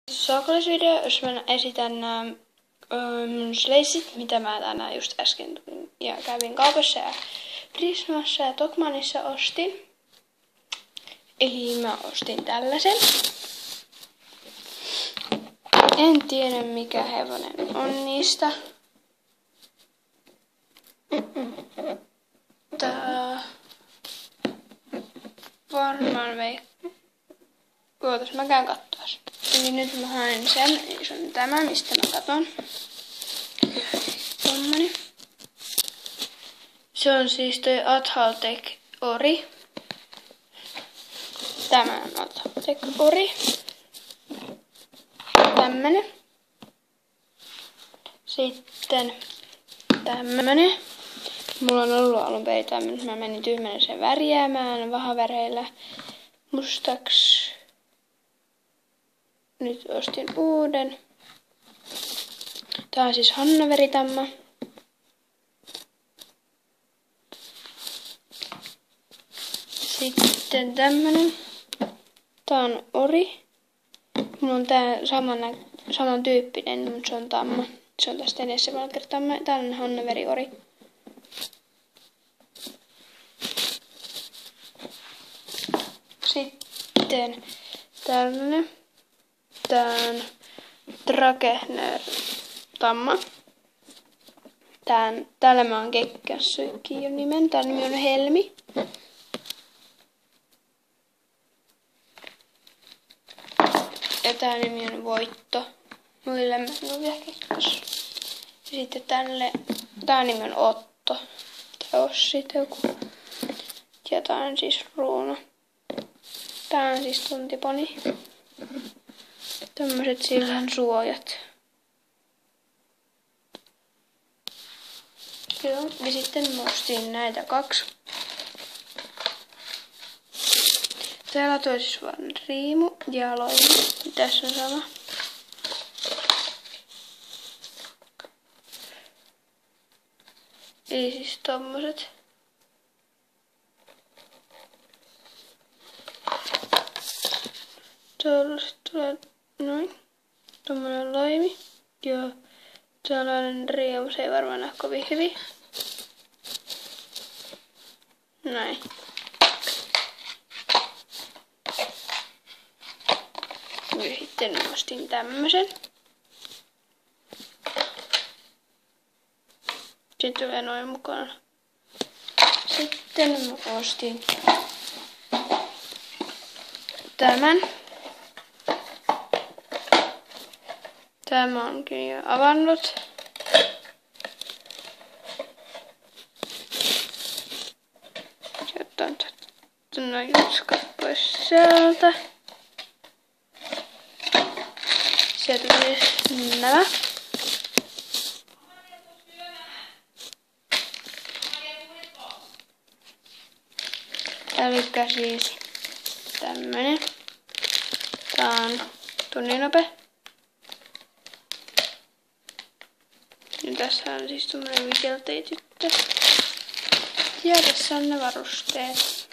Sokollisvideo, jos mä esitän nämä mun sleissit, mitä mä tänään just äsken tulin ja kävin kaupassa ja Prismassa ja Tokmanissa ostin. Eli mä ostin tällaisen. En tiedä mikä hevonen on niistä. Varmaan Ootas, mä käyn kattoas. Eli nyt mä haen sen, eli se on tämä, mistä mä katon. Tommoni. Se on siis toi Adhaltech Ori. Tämä on Adhaltech Ori. Tämmönen. Sitten tämmönen. Mulla on ollut alun perin tämmönen, mä menin tyhmänäisen värjäämään vahaväreillä mustaksi. Nyt ostin uuden. Tää on siis Hanna-veritamma. Sitten tämmönen. Tää on Ori. Mulla on tää samantyyppinen, mutta se on tamma. Se on tästä edessä valkertamma. Tää on Hanna-veri Ori. Sitten tällainen. Tää on Trakehner tamma. Täällä mä oon kekkässytkin jo nimen. Tää nimi on Helmi. Ja tää nimi on Voitto. Muille mä en oo vielä kekkäs. Ja sitten tää nimi on Otto. Tai Ossi tai joku. Ja tää on siis Ruuno. Tää on siis tuntiponi. Tämmöiset silhän suojat. Joo, ja sitten mä ostin näitä kaksi. Täällä toi siis vaan riimu ja loimi. Tässä on sama. Eli siis tommoset. Tuollaiset tulee noin. Tommonen loimi. Ja tällainen riimu, se ei varmaan näe kovin hyvin. Näin. Ja sitten ostin tämmösen. Se tulee noin mukana. Sitten mä ostin tämän. Tämä onkin jo avannut. Otan nuo jutskat pois sieltä. Sieltä tuli nämä. Elikkä siis tämmönen. Tää on tunninope. Ja tässä on siis tämmönen vikelteityttö. Ja tässä on ne varusteet.